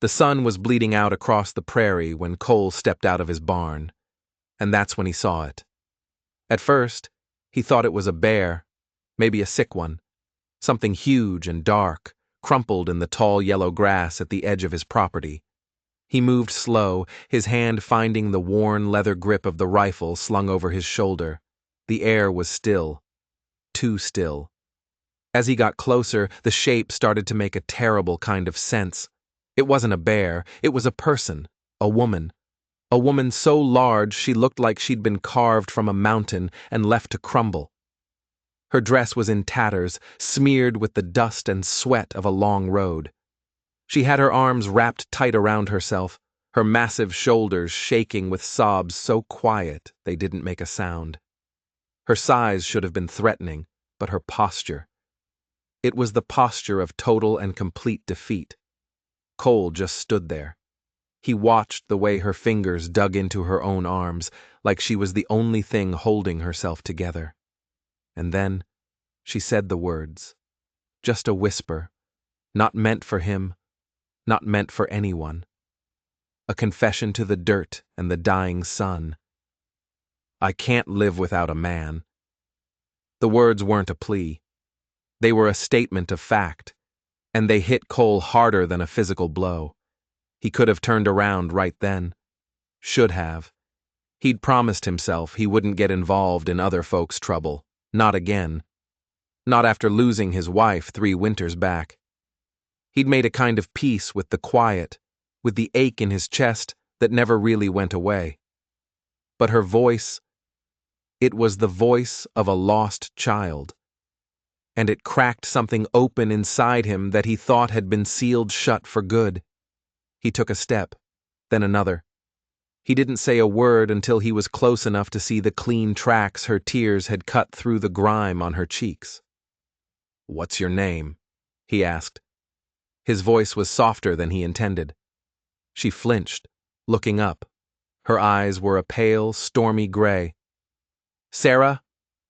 The sun was bleeding out across the prairie when Cole stepped out of his barn, and that's when he saw it. At first, he thought it was a bear, maybe a sick one, something huge and dark, crumpled in the tall yellow grass at the edge of his property. He moved slow, his hand finding the worn leather grip of the rifle slung over his shoulder. The air was still, too still. As he got closer, the shape started to make a terrible kind of sense. It wasn't a bear, it was a person, a woman. A woman so large she looked like she'd been carved from a mountain and left to crumble. Her dress was in tatters, smeared with the dust and sweat of a long road. She had her arms wrapped tight around herself, her massive shoulders shaking with sobs so quiet they didn't make a sound. Her size should have been threatening, but her posture. It was the posture of total and complete defeat. Cole just stood there. He watched the way her fingers dug into her own arms, like she was the only thing holding herself together. And then, she said the words. Just a whisper, not meant for him, not meant for anyone. A confession to the dirt and the dying sun. I can't live without a man. The words weren't a plea. They were a statement of fact, and they hit Cole harder than a physical blow. He could have turned around right then. Should have. He'd promised himself he wouldn't get involved in other folks' trouble. Not again. Not after losing his wife 3 winters back. He'd made a kind of peace with the quiet, with the ache in his chest that never really went away. But her voice, it was the voice of a lost child. And it cracked something open inside him that he thought had been sealed shut for good. He took a step, then another. He didn't say a word until he was close enough to see the clean tracks her tears had cut through the grime on her cheeks. "What's your name?" he asked. His voice was softer than he intended. She flinched, looking up. Her eyes were a pale, stormy gray. "Sarah?"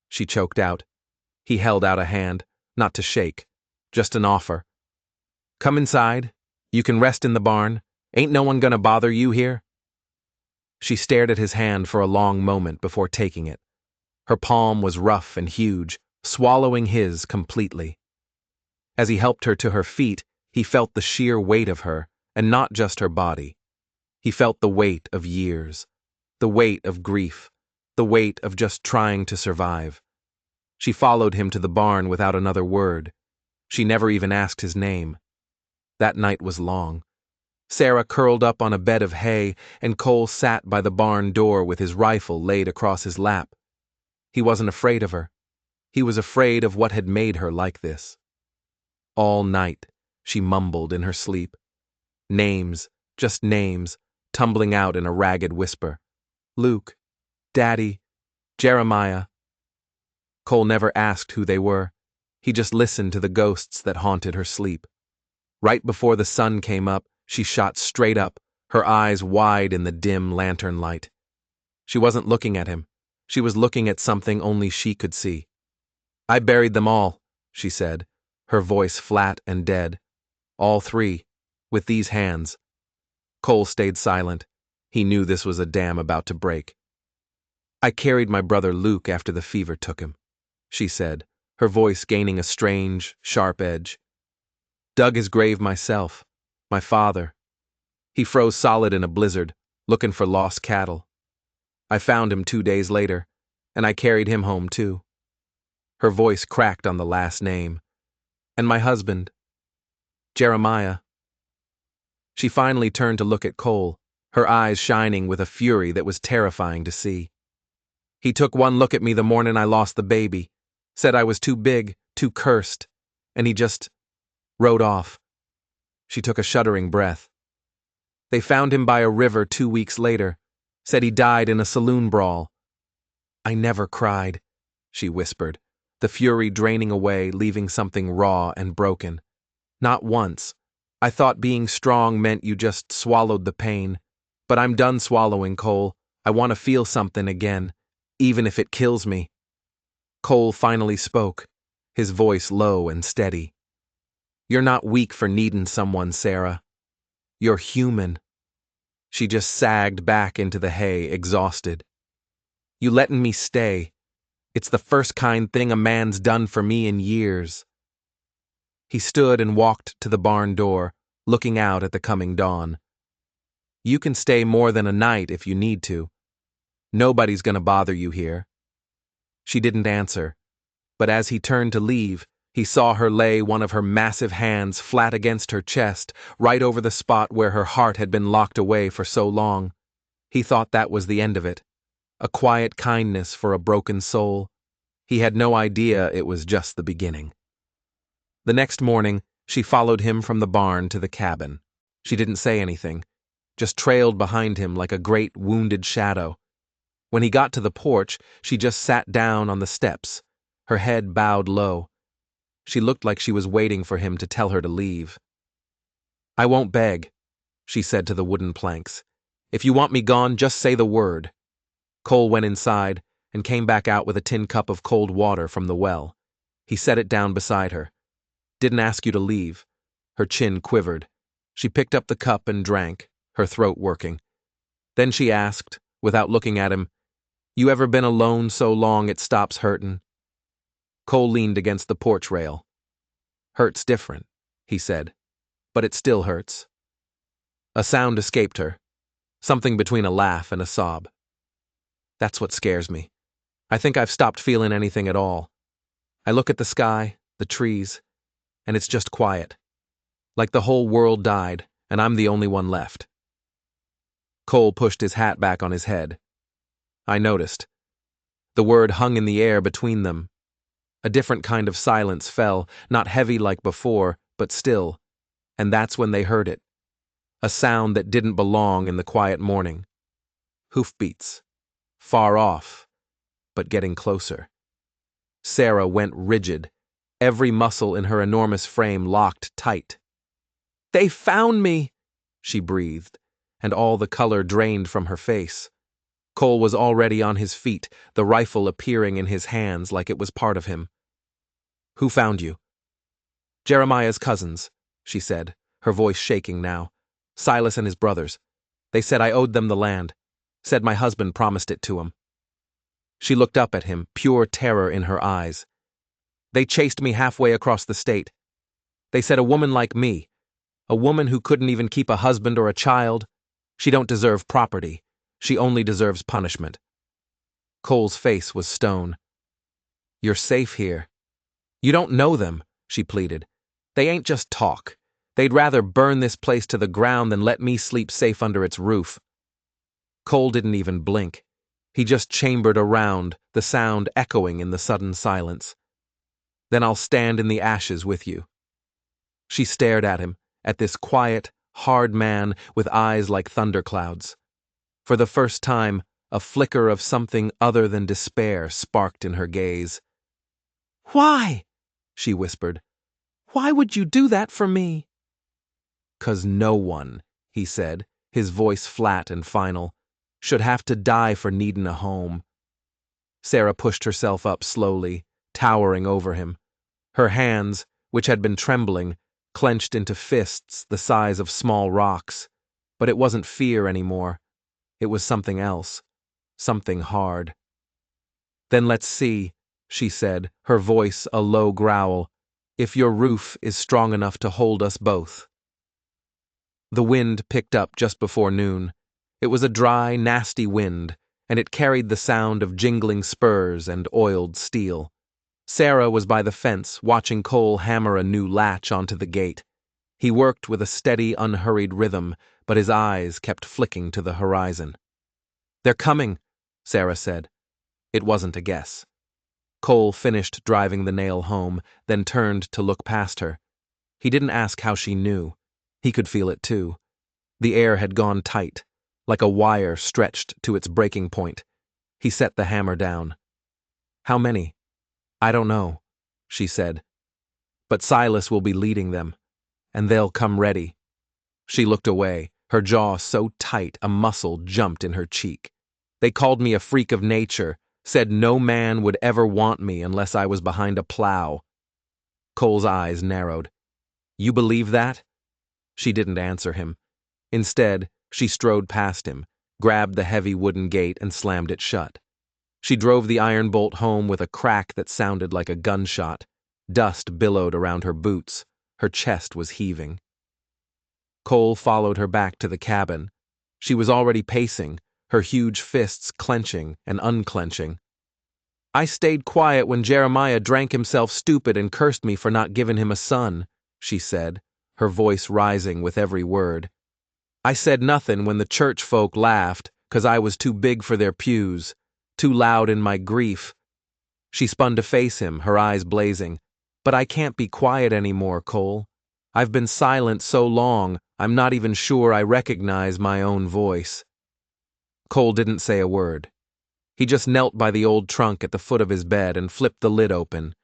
she choked out. He held out a hand, not to shake, just an offer. "Come inside. You can rest in the barn. Ain't no one gonna bother you here." She stared at his hand for a long moment before taking it. Her palm was rough and huge, swallowing his completely. As he helped her to her feet, he felt the sheer weight of her, and not just her body. He felt the weight of years, the weight of grief, the weight of just trying to survive. She followed him to the barn without another word. She never even asked his name. That night was long. Sarah curled up on a bed of hay, and Cole sat by the barn door with his rifle laid across his lap. He wasn't afraid of her. He was afraid of what had made her like this. All night, she mumbled in her sleep. Names, just names, tumbling out in a ragged whisper. Luke, Daddy, Jeremiah. Cole never asked who they were. He just listened to the ghosts that haunted her sleep. Right before the sun came up, she shot straight up, her eyes wide in the dim lantern light. She wasn't looking at him. She was looking at something only she could see. "I buried them all," she said, her voice flat and dead. "All 3, with these hands." Cole stayed silent. He knew this was a dam about to break. "I carried my brother Luke after the fever took him," she said, her voice gaining a strange, sharp edge. "Dug his grave myself, my father. He froze solid in a blizzard, looking for lost cattle. I found him 2 days later, and I carried him home too." Her voice cracked on the last name. "And my husband, Jeremiah." She finally turned to look at Cole, her eyes shining with a fury that was terrifying to see. "He took one look at me the morning I lost the baby, said I was too big, too cursed, and he just rode off." She took a shuddering breath. "They found him by a river 2 weeks later, said he died in a saloon brawl." "I never cried," she whispered, the fury draining away, leaving something raw and broken. "Not once. I thought being strong meant you just swallowed the pain. But I'm done swallowing, Cole. I want to feel something again, even if it kills me." Cole finally spoke, his voice low and steady. "You're not weak for needing someone, Sarah. You're human. She just sagged back into the hay, exhausted. You letting me stay. It's the first kind thing a man's done for me in years. He stood and walked to the barn door, looking out at the coming dawn. You can stay more than a night if you need to. Nobody's gonna bother you here. She didn't answer, but as he turned to leave, he saw her lay one of her massive hands flat against her chest, right over the spot where her heart had been locked away for so long. He thought that was the end of it. A quiet kindness for a broken soul. He had no idea it was just the beginning. The next morning, she followed him from the barn to the cabin. She didn't say anything, just trailed behind him like a great wounded shadow. When he got to the porch, she just sat down on the steps, her head bowed low. She looked like she was waiting for him to tell her to leave. I won't beg, she said to the wooden planks. If you want me gone, just say the word. Cole went inside and came back out with a tin cup of cold water from the well. He set it down beside her. Didn't ask you to leave. Her chin quivered. She picked up the cup and drank, her throat working. Then she asked, without looking at him, You ever been alone so long it stops hurtin'? Cole leaned against the porch rail. Hurt's different, he said, but it still hurts. A sound escaped her, something between a laugh and a sob. That's what scares me. I think I've stopped feeling anything at all. I look at the sky, the trees, and it's just quiet. Like the whole world died, and I'm the only one left. Cole pushed his hat back on his head. I noticed. The word hung in the air between them. A different kind of silence fell, not heavy like before, but still, and that's when they heard it. A sound that didn't belong in the quiet morning. Hoofbeats. Far off, but getting closer. Sarah went rigid, every muscle in her enormous frame locked tight. They found me, she breathed, and all the color drained from her face. Cole was already on his feet, the rifle appearing in his hands like it was part of him. Who found you? Jeremiah's cousins, she said, her voice shaking now. Silas and his brothers. They said I owed them the land. Said my husband promised it to him. She looked up at him, pure terror in her eyes. They chased me halfway across the state. They said a woman like me, a woman who couldn't even keep a husband or a child, she don't deserve property. She only deserves punishment. Cole's face was stone. You're safe here. You don't know them, she pleaded. They ain't just talk. They'd rather burn this place to the ground than let me sleep safe under its roof. Cole didn't even blink. He just chambered around, the sound echoing in the sudden silence. Then I'll stand in the ashes with you. She stared at him, at this quiet, hard man with eyes like thunderclouds. For the first time, a flicker of something other than despair sparked in her gaze. Why? She whispered. Why would you do that for me? 'Cause no one, he said, his voice flat and final, should have to die for needin' a home. Sarah pushed herself up slowly, towering over him. Her hands, which had been trembling, clenched into fists the size of small rocks. But it wasn't fear anymore. It was something else, something hard. Then let's see, she said, her voice a low growl, if your roof is strong enough to hold us both. The wind picked up just before noon. It was a dry, nasty wind, and it carried the sound of jingling spurs and oiled steel. Sarah was by the fence, watching Cole hammer a new latch onto the gate. He worked with a steady, unhurried rhythm, but his eyes kept flicking to the horizon. They're coming, Sarah said. It wasn't a guess. Cole finished driving the nail home, then turned to look past her. He didn't ask how she knew. He could feel it too. The air had gone tight, like a wire stretched to its breaking point. He set the hammer down. How many? I don't know, she said. But Silas will be leading them, and they'll come ready. She looked away, her jaw so tight a muscle jumped in her cheek. They called me a freak of nature, said no man would ever want me unless I was behind a plow. Cole's eyes narrowed. You believe that? She didn't answer him. Instead, she strode past him, grabbed the heavy wooden gate and slammed it shut. She drove the iron bolt home with a crack that sounded like a gunshot. Dust billowed around her boots. Her chest was heaving. Cole followed her back to the cabin. She was already pacing, her huge fists clenching and unclenching. "I stayed quiet when Jeremiah drank himself stupid and cursed me for not giving him a son," she said, her voice rising with every word. "I said nothing when the church folk laughed, 'cause I was too big for their pews, too loud in my grief." She spun to face him, her eyes blazing. "But I can't be quiet anymore, Cole. I've been silent so long, I'm not even sure I recognize my own voice." Cole didn't say a word. He just knelt by the old trunk at the foot of his bed and flipped the lid open.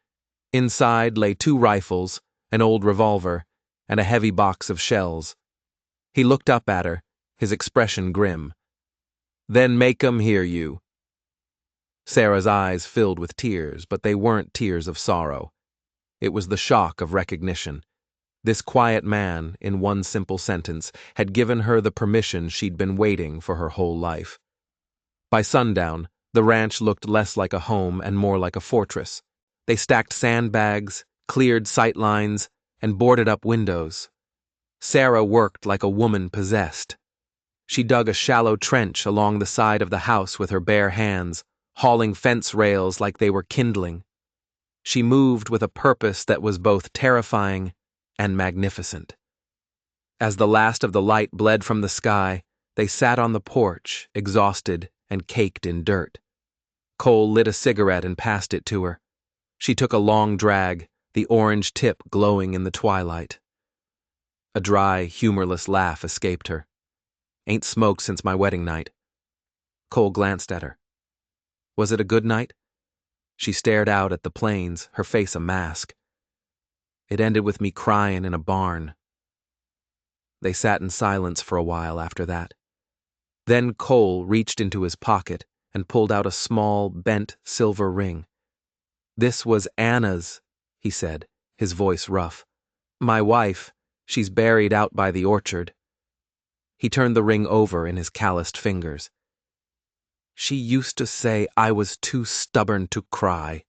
Inside lay 2 rifles, an old revolver, and a heavy box of shells. He looked up at her, his expression grim. "Then make 'em hear you." Sarah's eyes filled with tears, but they weren't tears of sorrow. It was the shock of recognition. This quiet man, in one simple sentence, had given her the permission she'd been waiting for her whole life. By sundown, the ranch looked less like a home and more like a fortress. They stacked sandbags, cleared sight lines, and boarded up windows. Sarah worked like a woman possessed. She dug a shallow trench along the side of the house with her bare hands, hauling fence rails like they were kindling. She moved with a purpose that was both terrifying and magnificent. As the last of the light bled from the sky, they sat on the porch, exhausted and caked in dirt. Cole lit a cigarette and passed it to her. She took a long drag, the orange tip glowing in the twilight. A dry, humorless laugh escaped her. "Ain't smoked since my wedding night." Cole glanced at her. "Was it a good night?" She stared out at the plains, her face a mask. "It ended with me crying in a barn." They sat in silence for a while after that. Then Cole reached into his pocket and pulled out a small, bent silver ring. "This was Anna's," he said, his voice rough. "My wife, she's buried out by the orchard." He turned the ring over in his calloused fingers. "She used to say I was too stubborn to cry."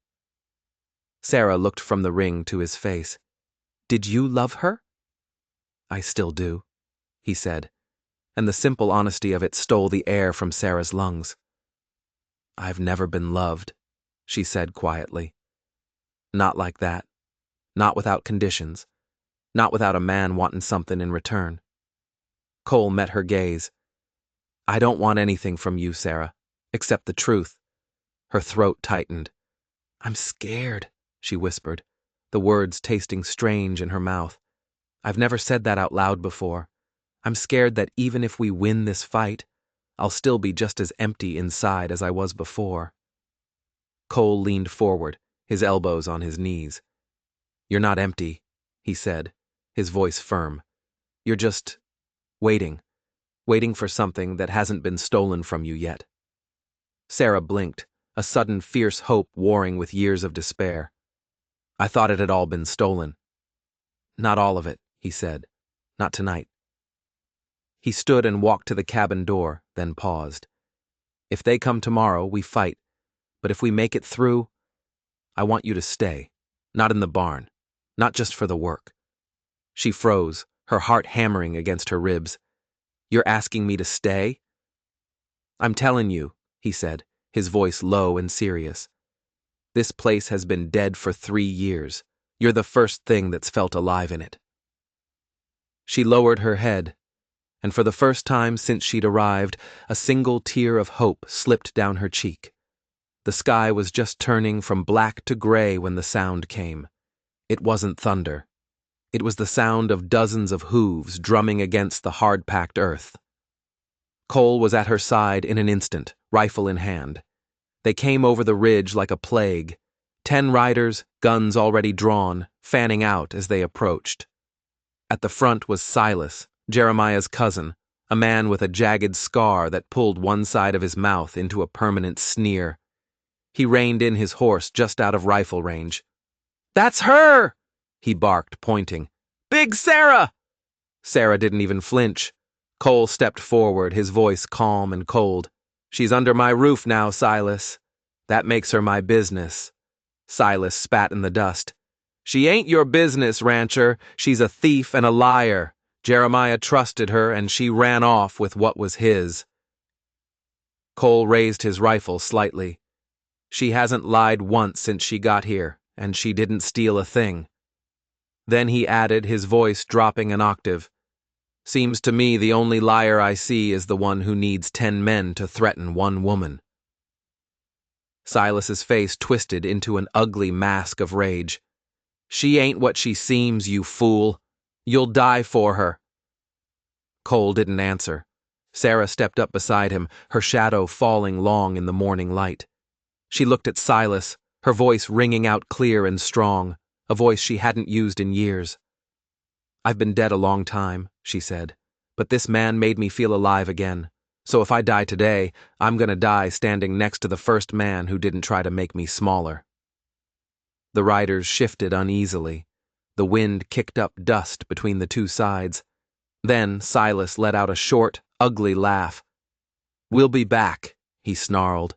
Sarah looked from the ring to his face. "Did you love her?" "I still do," he said, and the simple honesty of it stole the air from Sarah's lungs. "I've never been loved," she said quietly. "Not like that. Not without conditions. Not without a man wanting something in return." Cole met her gaze. "I don't want anything from you, Sarah, except the truth." Her throat tightened. "I'm scared," she whispered, the words tasting strange in her mouth. "I've never said that out loud before. I'm scared that even if we win this fight, I'll still be just as empty inside as I was before." Cole leaned forward, his elbows on his knees. "You're not empty," he said, his voice firm. "You're just waiting for something that hasn't been stolen from you yet." Sarah blinked, a sudden fierce hope warring with years of despair. "I thought it had all been stolen." "Not all of it," he said. "Not tonight." He stood and walked to the cabin door, then paused. "If they come tomorrow, we fight. But if we make it through, I want you to stay. Not in the barn. Not just for the work." She froze, her heart hammering against her ribs. "You're asking me to stay?" "I'm telling you," he said, his voice low and serious. "This place has been dead for 3 years. You're the first thing that's felt alive in it." She lowered her head, and for the first time since she'd arrived, a single tear of hope slipped down her cheek. The sky was just turning from black to gray when the sound came. It wasn't thunder. It was the sound of dozens of hooves drumming against the hard-packed earth. Cole was at her side in an instant, rifle in hand. They came over the ridge like a plague. 10 riders, guns already drawn, fanning out as they approached. At the front was Silas, Jeremiah's cousin, a man with a jagged scar that pulled one side of his mouth into a permanent sneer. He reined in his horse just out of rifle range. "That's her!" he barked, pointing. "Big Sarah!" Sarah didn't even flinch. Cole stepped forward, his voice calm and cold. "She's under my roof now, Silas. That makes her my business." Silas spat in the dust. "She ain't your business, rancher. She's a thief and a liar. Jeremiah trusted her, and she ran off with what was his." Cole raised his rifle slightly. "She hasn't lied once since she got here, and she didn't steal a thing." Then he added, his voice dropping an octave. "Seems to me the only liar I see is the one who needs 10 men to threaten one woman." Silas's face twisted into an ugly mask of rage. "She ain't what she seems, you fool. You'll die for her." Cole didn't answer. Sarah stepped up beside him, her shadow falling long in the morning light. She looked at Silas, her voice ringing out clear and strong, a voice she hadn't used in years. "I've been dead a long time," she said, "but this man made me feel alive again. So if I die today, I'm gonna die standing next to the first man who didn't try to make me smaller." The riders shifted uneasily. The wind kicked up dust between the two sides. Then Silas let out a short, ugly laugh. "We'll be back," he snarled.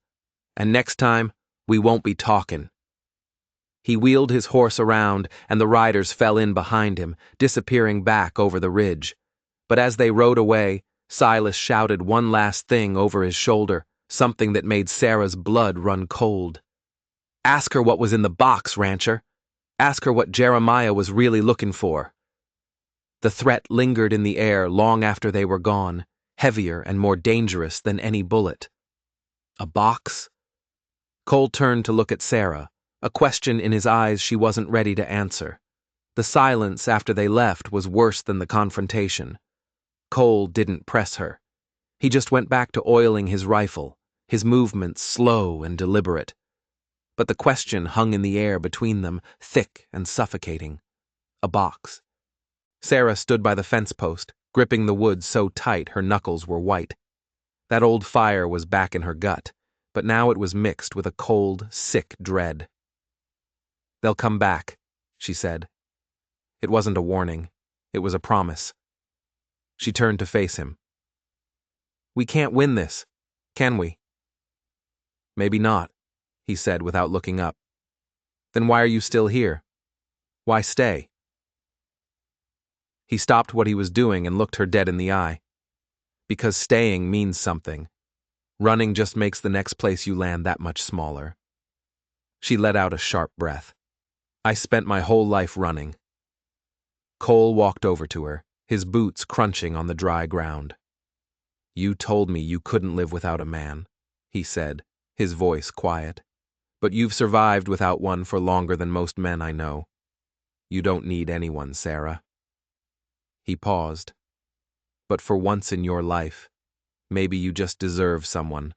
"And next time, we won't be talking." He wheeled his horse around, and the riders fell in behind him, disappearing back over the ridge. But as they rode away, Silas shouted one last thing over his shoulder, something that made Sarah's blood run cold. "Ask her what was in the box, rancher. Ask her what Jeremiah was really looking for." The threat lingered in the air long after they were gone, heavier and more dangerous than any bullet. A box? Cole turned to look at Sarah, a question in his eyes she wasn't ready to answer. The silence after they left was worse than the confrontation. Cole didn't press her. He just went back to oiling his rifle, his movements slow and deliberate. But the question hung in the air between them, thick and suffocating. A box. Sarah stood by the fence post, gripping the wood so tight her knuckles were white. That old fire was back in her gut, but now it was mixed with a cold, sick dread. "They'll come back," she said. It wasn't a warning. It was a promise. She turned to face him. "We can't win this, can we?" "Maybe not," he said without looking up. "Then why are you still here? Why stay?" He stopped what he was doing and looked her dead in the eye. "Because staying means something. Running just makes the next place you land that much smaller." She let out a sharp breath. "I spent my whole life running." Cole walked over to her, his boots crunching on the dry ground. "You told me you couldn't live without a man," he said, his voice quiet. "But you've survived without one for longer than most men I know. You don't need anyone, Sarah." He paused. "But for once in your life, maybe you just deserve someone."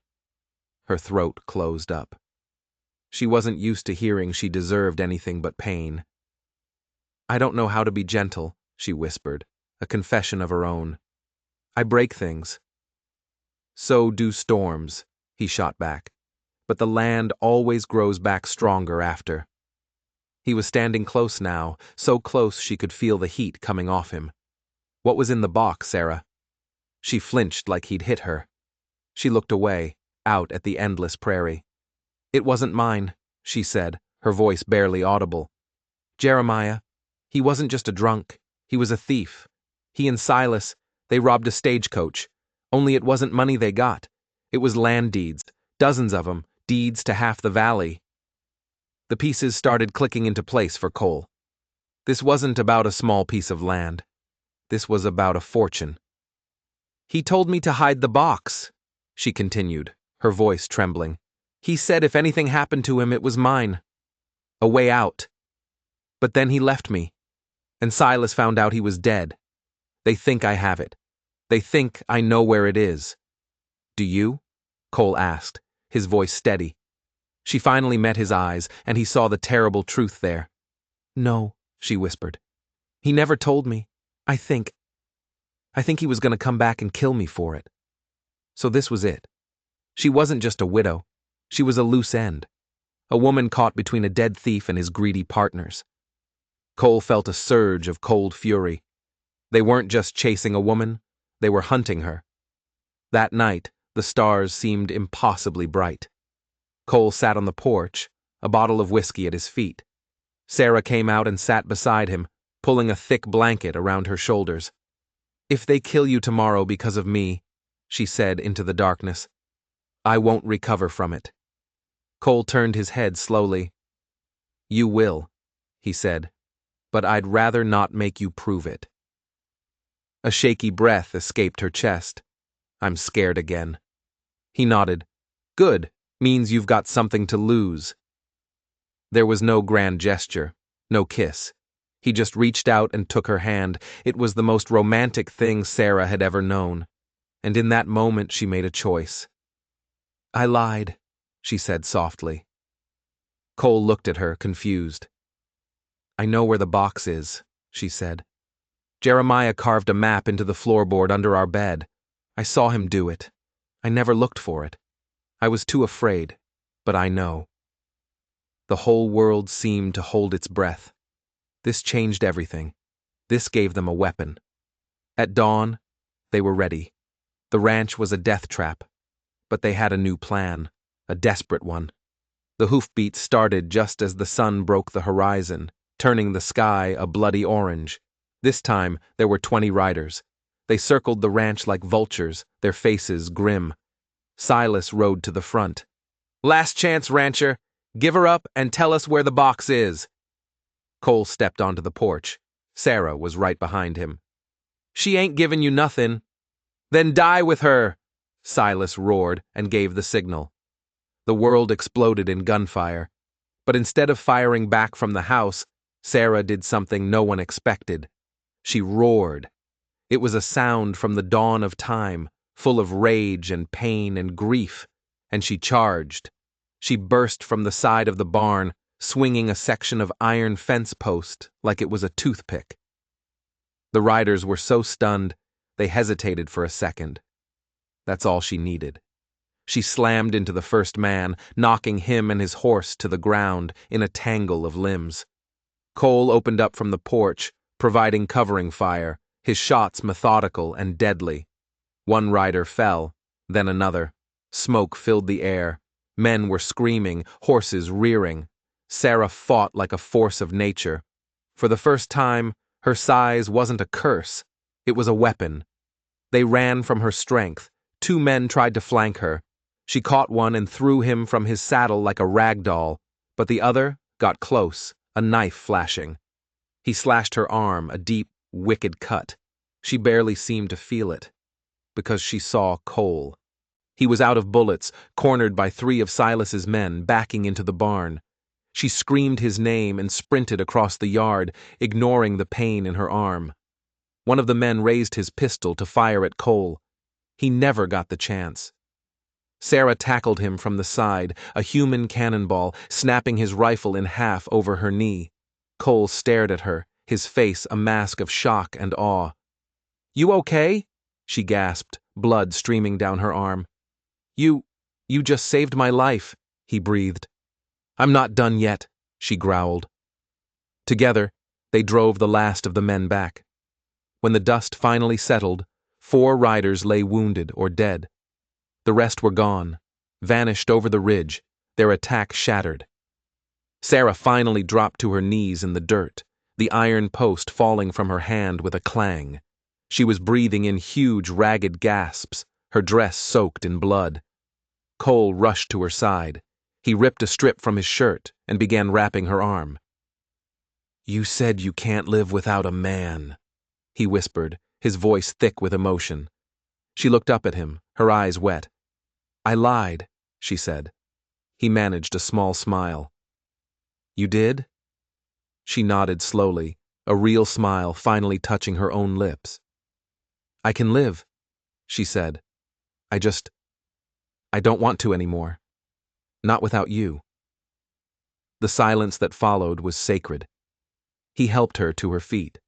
Her throat closed up. She wasn't used to hearing she deserved anything but pain. "I don't know how to be gentle," she whispered, a confession of her own. "I break things." "So do storms," he shot back. "But the land always grows back stronger after." He was standing close now, so close she could feel the heat coming off him. "What was in the box, Sarah?" She flinched like he'd hit her. She looked away, out at the endless prairie. "It wasn't mine," she said, her voice barely audible. "Jeremiah, he wasn't just a drunk, he was a thief. He and Silas, they robbed a stagecoach. Only it wasn't money they got. It was land deeds, dozens of them, deeds to half the valley." The pieces started clicking into place for Cole. This wasn't about a small piece of land. This was about a fortune. "He told me to hide the box," she continued, her voice trembling. "He said if anything happened to him, it was mine. A way out. But then he left me, and Silas found out he was dead. They think I have it. They think I know where it is." "Do you?" Cole asked, his voice steady. She finally met his eyes, and he saw the terrible truth there. "No," she whispered. "He never told me. I think he was going to come back and kill me for it." So this was it. She wasn't just a widow. She was a loose end. A woman caught between a dead thief and his greedy partners. Cole felt a surge of cold fury. They weren't just chasing a woman. They were hunting her. That night, the stars seemed impossibly bright. Cole sat on the porch, a bottle of whiskey at his feet. Sarah came out and sat beside him, pulling a thick blanket around her shoulders. "If they kill you tomorrow because of me," she said into the darkness, "I won't recover from it." Cole turned his head slowly. "You will," he said, "but I'd rather not make you prove it." A shaky breath escaped her chest. "I'm scared again." He nodded. "Good, means you've got something to lose." There was no grand gesture, no kiss. He just reached out and took her hand. It was the most romantic thing Sarah had ever known. And in that moment she made a choice. "I lied," she said softly. Cole looked at her, confused. "I know where the box is," she said. "Jeremiah carved a map into the floorboard under our bed. I saw him do it. I never looked for it. I was too afraid, but I know." The whole world seemed to hold its breath. This changed everything. This gave them a weapon. At dawn, they were ready. The ranch was a death trap, but they had a new plan, a desperate one. The hoofbeats started just as the sun broke the horizon, turning the sky a bloody orange. This time, there were 20 riders. They circled the ranch like vultures, their faces grim. Silas rode to the front. "Last chance, rancher. Give her up and tell us where the box is." Cole stepped onto the porch. Sarah was right behind him. "She ain't giving you nothing." "Then die with her," Silas roared and gave the signal. The world exploded in gunfire. But instead of firing back from the house, Sarah did something no one expected. She roared. It was a sound from the dawn of time, full of rage and pain and grief, and she charged. She burst from the side of the barn, swinging a section of iron fence post like it was a toothpick. The riders were so stunned, they hesitated for a second. That's all she needed. She slammed into the first man, knocking him and his horse to the ground in a tangle of limbs. Cole opened up from the porch, providing covering fire, his shots methodical and deadly. One rider fell, then another. Smoke filled the air. Men were screaming, horses rearing. Sarah fought like a force of nature. For the first time, her size wasn't a curse. It was a weapon. They ran from her strength. 2 men tried to flank her. She caught one and threw him from his saddle like a rag doll, but the other got close, a knife flashing. He slashed her arm, a deep, wicked cut. She barely seemed to feel it, because she saw Cole. He was out of bullets, cornered by 3 of Silas's men, backing into the barn. She screamed his name and sprinted across the yard, ignoring the pain in her arm. One of the men raised his pistol to fire at Cole. He never got the chance. Sarah tackled him from the side, a human cannonball, snapping his rifle in half over her knee. Cole stared at her, his face a mask of shock and awe. "You okay?" she gasped, blood streaming down her arm. You just saved my life," he breathed. "I'm not done yet," she growled. Together, they drove the last of the men back. When the dust finally settled, 4 riders lay wounded or dead. The rest were gone, vanished over the ridge, their attack shattered. Sarah finally dropped to her knees in the dirt, the iron post falling from her hand with a clang. She was breathing in huge, ragged gasps, her dress soaked in blood. Cole rushed to her side. He ripped a strip from his shirt and began wrapping her arm. "You said you can't live without a man," he whispered, his voice thick with emotion. She looked up at him, her eyes wet. "I lied," she said. He managed a small smile. "You did?" She nodded slowly, a real smile finally touching her own lips. "I can live," she said. I don't want to anymore. Not without you." The silence that followed was sacred. He helped her to her feet.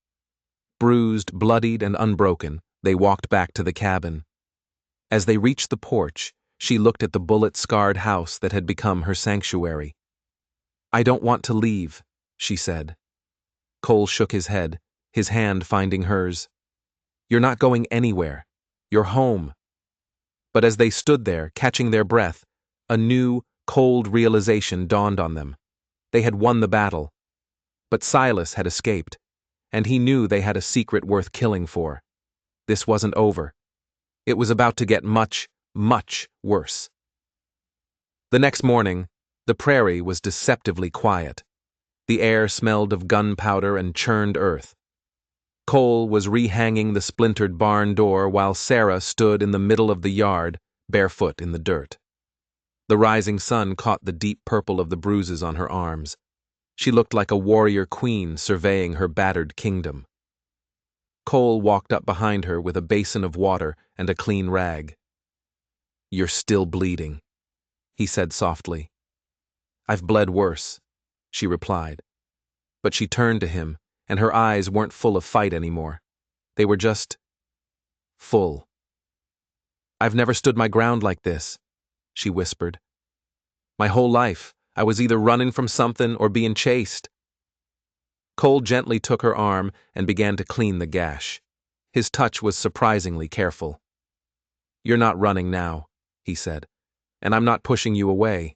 Bruised, bloodied, and unbroken, they walked back to the cabin. As they reached the porch, she looked at the bullet-scarred house that had become her sanctuary. "I don't want to leave," she said. Cole shook his head, his hand finding hers. "You're not going anywhere. You're home. But as they stood there, catching their breath, a new, cold realization dawned on them. They had won the battle. But Silas had escaped, and he knew they had a secret worth killing for. This wasn't over. It was about to get much, much worse. The next morning, the prairie was deceptively quiet. The air smelled of gunpowder and churned earth. Cole was rehanging the splintered barn door while Sarah stood in the middle of the yard, barefoot in the dirt. The rising sun caught the deep purple of the bruises on her arms. She looked like a warrior queen surveying her battered kingdom. Cole walked up behind her with a basin of water and a clean rag. "You're still bleeding," he said softly. "I've bled worse," she replied. But she turned to him, and her eyes weren't full of fight anymore. They were just full. "I've never stood my ground like this," she whispered. "My whole life, I was either running from something or being chased." Cole gently took her arm and began to clean the gash. His touch was surprisingly careful. "You're not running now," he said, "and I'm not pushing you away."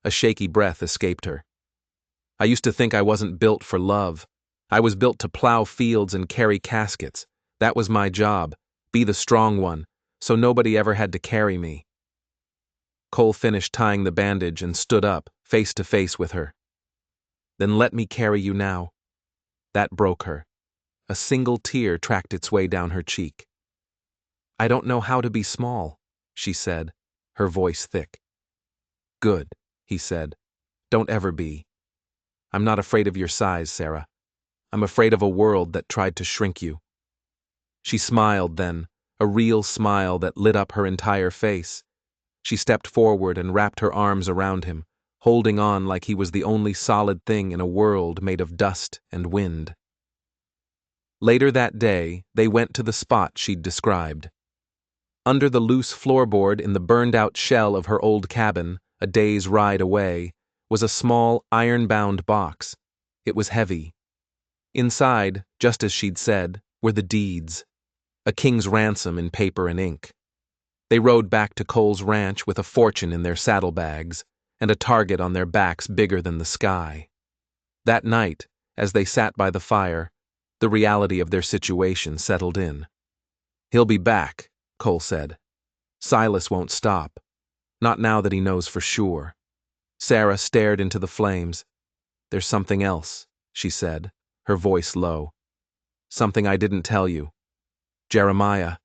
A shaky breath escaped her. "I used to think I wasn't built for love. I was built to plow fields and carry caskets. That was my job, be the strong one, so nobody ever had to carry me." Cole finished tying the bandage and stood up, face to face with her. "Then let me carry you now." That broke her. A single tear tracked its way down her cheek. "I don't know how to be small," she said, her voice thick. "Good," he said. "Don't ever be. I'm not afraid of your size, Sarah. I'm afraid of a world that tried to shrink you." She smiled then, a real smile that lit up her entire face. She stepped forward and wrapped her arms around him, holding on like he was the only solid thing in a world made of dust and wind. Later that day, they went to the spot she'd described. Under the loose floorboard in the burned-out shell of her old cabin, a day's ride away, was a small, iron-bound box. It was heavy. Inside, just as she'd said, were the deeds. A king's ransom in paper and ink. They rode back to Cole's ranch with a fortune in their saddlebags, and a target on their backs bigger than the sky. That night, as they sat by the fire, the reality of their situation settled in. "He'll be back," Cole said. "Silas won't stop. Not now that he knows for sure." Sarah stared into the flames. "There's something else," she said, her voice low. "Something I didn't tell you. Jeremiah.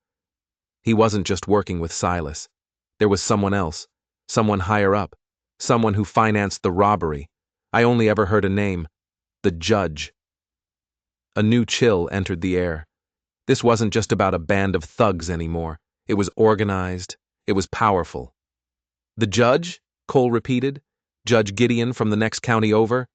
He wasn't just working with Silas. There was someone else, someone higher up, someone who financed the robbery. I only ever heard a name. The judge." A new chill entered the air. This wasn't just about a band of thugs anymore. It was organized. It was powerful. "The judge?" Cole repeated. "Judge Gideon from the next county over?"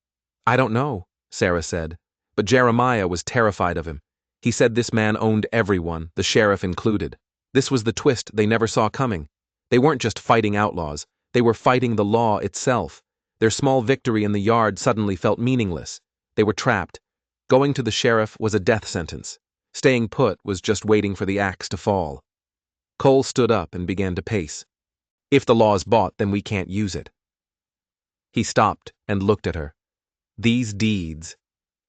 "I don't know," Sarah said. "But Jeremiah was terrified of him. He said this man owned everyone, the sheriff included. This was the twist they never saw coming. They weren't just fighting outlaws. They were fighting the law itself. Their small victory in the yard suddenly felt meaningless. They were trapped. Going to the sheriff was a death sentence. Staying put was just waiting for the axe to fall." Cole stood up and began to pace. "If the law's bought, then we can't use it." He stopped and looked at her. "These deeds,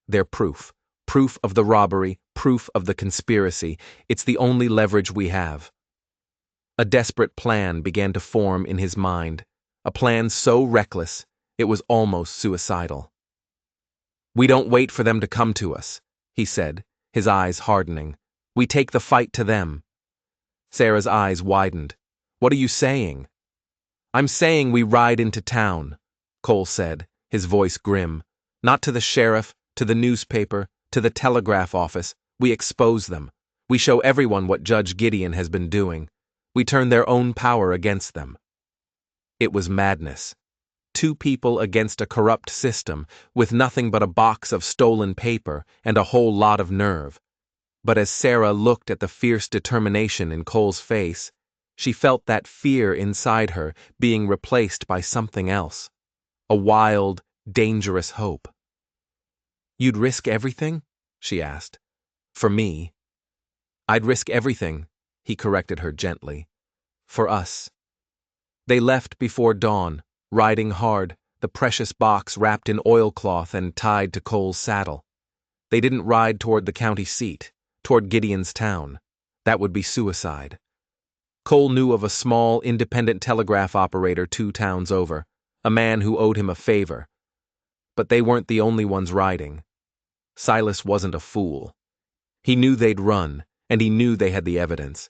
they're proof. Proof of the robbery, proof of the conspiracy. It's the only leverage we have." A desperate plan began to form in his mind, a plan so reckless, it was almost suicidal. "We don't wait for them to come to us," he said, his eyes hardening. "We take the fight to them." Sarah's eyes widened. "What are you saying?" "I'm saying we ride into town," Cole said, his voice grim. "Not to the sheriff, to the newspaper, to the telegraph office. We expose them. We show everyone what Judge Gideon has been doing. We turn their own power against them." It was madness. Two people against a corrupt system, with nothing but a box of stolen paper and a whole lot of nerve. But as Sarah looked at the fierce determination in Cole's face, she felt that fear inside her being replaced by something else. A wild, dangerous hope. "You'd risk everything?" she asked. "For me." "I'd risk everything," he corrected her gently. For us. They left before dawn, riding hard, the precious box wrapped in oilcloth and tied to Cole's saddle. They didn't ride toward the county seat, toward Gideon's town. That would be suicide. Cole knew of a small, independent telegraph operator 2 towns over, a man who owed him a favor. But they weren't the only ones riding. Silas wasn't a fool. He knew they'd run, and he knew they had the evidence.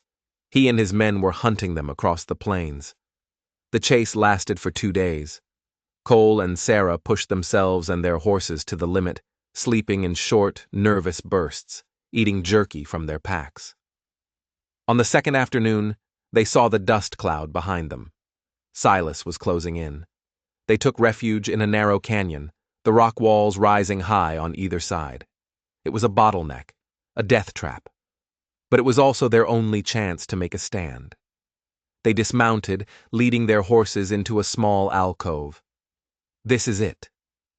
He and his men were hunting them across the plains. The chase lasted for 2 days. Cole and Sarah pushed themselves and their horses to the limit, sleeping in short, nervous bursts, eating jerky from their packs. On the second afternoon, they saw the dust cloud behind them. Silas was closing in. They took refuge in a narrow canyon, the rock walls rising high on either side. It was a bottleneck, a death trap. But it was also their only chance to make a stand. They dismounted, leading their horses into a small alcove. "This is it,"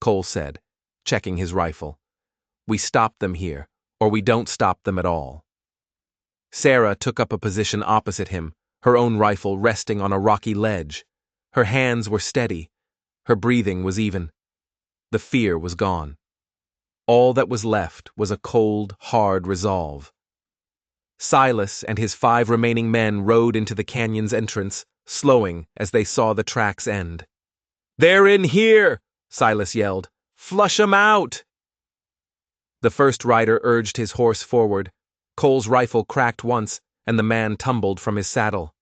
Cole said, checking his rifle. "We stop them here, or we don't stop them at all." Sarah took up a position opposite him, her own rifle resting on a rocky ledge. Her hands were steady. Her breathing was even. The fear was gone. All that was left was a cold, hard resolve. Silas and his 5 remaining men rode into the canyon's entrance, slowing as they saw the tracks end. "They're in here!" Silas yelled. "Flush 'em out!" The first rider urged his horse forward. Cole's rifle cracked once, and the man tumbled from his saddle.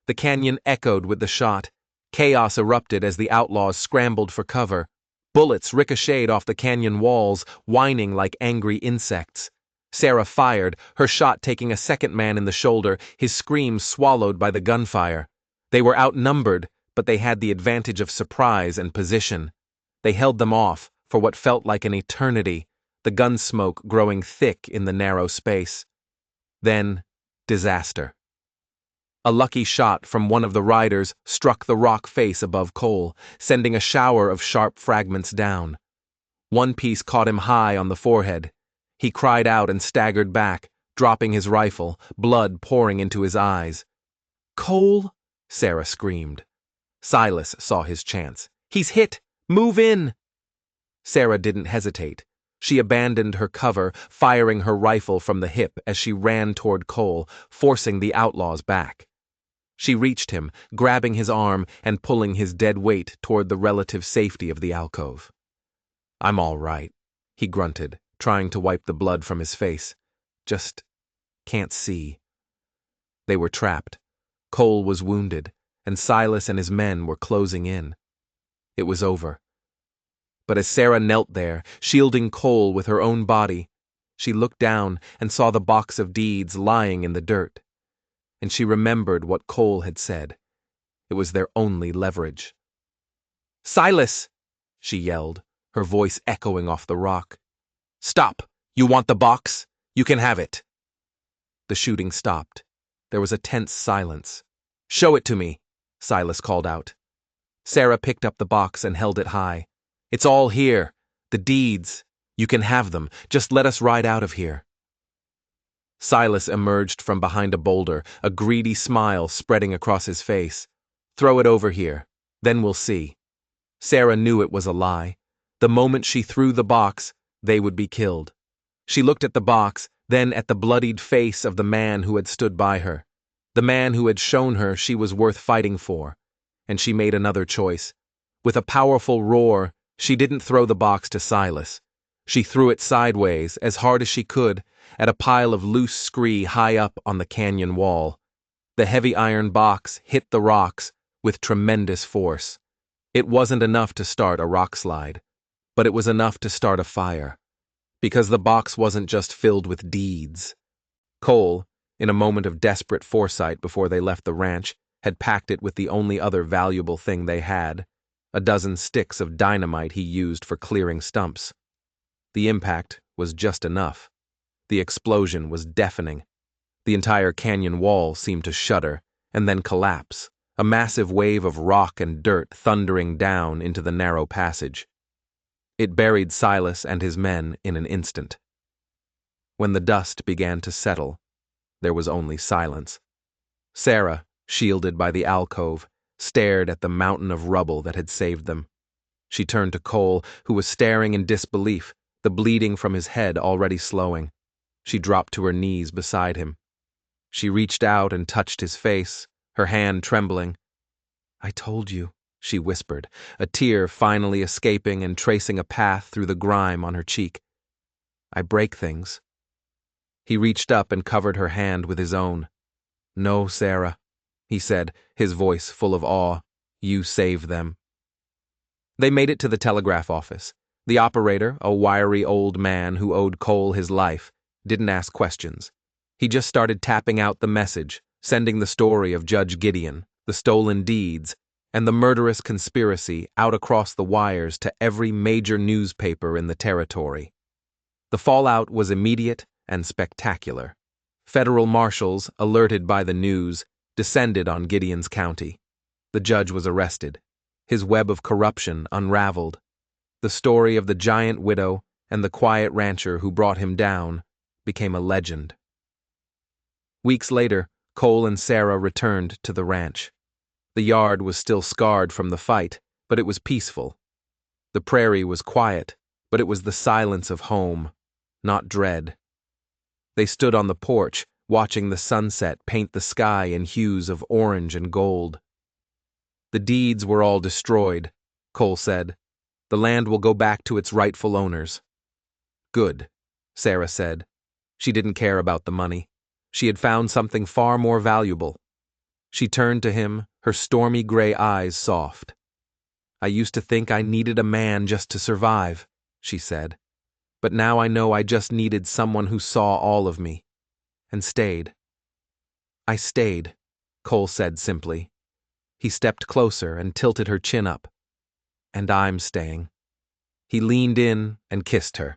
The canyon echoed with the shot. Chaos erupted as the outlaws scrambled for cover. Bullets ricocheted off the canyon walls, whining like angry insects. Sarah fired, her shot taking a second man in the shoulder, his screams swallowed by the gunfire. They were outnumbered, but they had the advantage of surprise and position. They held them off for what felt like an eternity, the gun smoke growing thick in the narrow space. Then, disaster. A lucky shot from one of the riders struck the rock face above Cole, sending a shower of sharp fragments down. One piece caught him high on the forehead. He cried out and staggered back, dropping his rifle, blood pouring into his eyes. "Cole!" Sarah screamed. Silas saw his chance. "He's hit! Move in!" Sarah didn't hesitate. She abandoned her cover, firing her rifle from the hip as she ran toward Cole, forcing the outlaws back. She reached him, grabbing his arm and pulling his dead weight toward the relative safety of the alcove. "I'm all right," he grunted, trying to wipe the blood from his face. "Just can't see." They were trapped. Cole was wounded, and Silas and his men were closing in. It was over. But as Sarah knelt there, shielding Cole with her own body, she looked down and saw the box of deeds lying in the dirt. And she remembered what Cole had said. It was their only leverage. "Silas!" she yelled, her voice echoing off the rock. "Stop! You want the box? You can have it." The shooting stopped. There was a tense silence. "Show it to me," Silas called out. Sarah picked up the box and held it high. "It's all here. The deeds. You can have them. Just let us ride out of here." Silas emerged from behind a boulder, a greedy smile spreading across his face. "Throw it over here. Then we'll see." Sarah knew it was a lie. The moment she threw the box, they would be killed. She looked at the box, then at the bloodied face of the man who had stood by her, the man who had shown her she was worth fighting for, and she made another choice. With a powerful roar, she didn't throw the box to Silas. She threw it sideways, as hard as she could, at a pile of loose scree high up on the canyon wall. The heavy iron box hit the rocks with tremendous force. It wasn't enough to start a rock slide, but it was enough to start a fire. Because the box wasn't just filled with deeds. Cole, in a moment of desperate foresight before they left the ranch, had packed it with the only other valuable thing they had, a dozen sticks of dynamite he used for clearing stumps. The impact was just enough. The explosion was deafening. The entire canyon wall seemed to shudder, and then collapse, a massive wave of rock and dirt thundering down into the narrow passage. It buried Silas and his men in an instant. When the dust began to settle, there was only silence. Sarah, shielded by the alcove, stared at the mountain of rubble that had saved them. She turned to Cole, who was staring in disbelief, the bleeding from his head already slowing. She dropped to her knees beside him. She reached out and touched his face, her hand trembling. "I told you," she whispered, a tear finally escaping and tracing a path through the grime on her cheek. "I break things." He reached up and covered her hand with his own. "No, Sarah," he said, his voice full of awe. "You saved them." They made it to the telegraph office. The operator, a wiry old man who owed Cole his life, didn't ask questions. He just started tapping out the message, sending the story of Judge Gideon, the stolen deeds, and the murderous conspiracy out across the wires to every major newspaper in the territory. The fallout was immediate and spectacular. Federal marshals, alerted by the news, descended on Gideon's county. The judge was arrested. His web of corruption unraveled. The story of the giant widow and the quiet rancher who brought him down became a legend. Weeks later, Cole and Sarah returned to the ranch. The yard was still scarred from the fight, but it was peaceful. The prairie was quiet, but it was the silence of home, not dread. They stood on the porch, watching the sunset paint the sky in hues of orange and gold. "The deeds were all destroyed," Cole said. "The land will go back to its rightful owners." "Good," Sarah said. She didn't care about the money. She had found something far more valuable. She turned to him, her stormy gray eyes soft. "I used to think I needed a man just to survive," she said. "But now I know I just needed someone who saw all of me. And stayed." "I stayed," Cole said simply. He stepped closer and tilted her chin up. "And I'm staying." He leaned in and kissed her.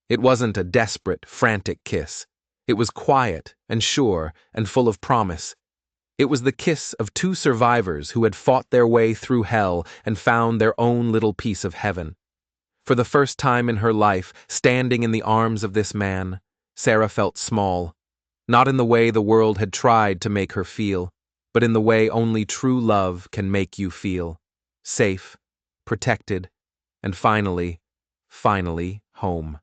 It wasn't a desperate, frantic kiss. It was quiet and sure and full of promise. It was the kiss of two survivors who had fought their way through hell and found their own little piece of heaven. For the first time in her life, standing in the arms of this man, Sarah felt small, not in the way the world had tried to make her feel, but in the way only true love can make you feel: safe, protected, and finally home.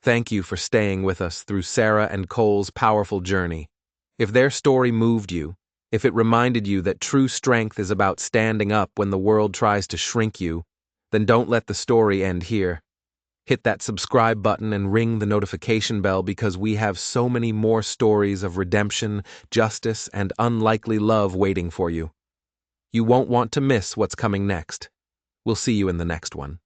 Thank you for staying with us through Sarah and Cole's powerful journey. If their story moved you, if it reminded you that true strength is about standing up when the world tries to shrink you, then don't let the story end here. Hit that subscribe button and ring the notification bell, because we have so many more stories of redemption, justice, and unlikely love waiting for you. You won't want to miss what's coming next. We'll see you in the next one.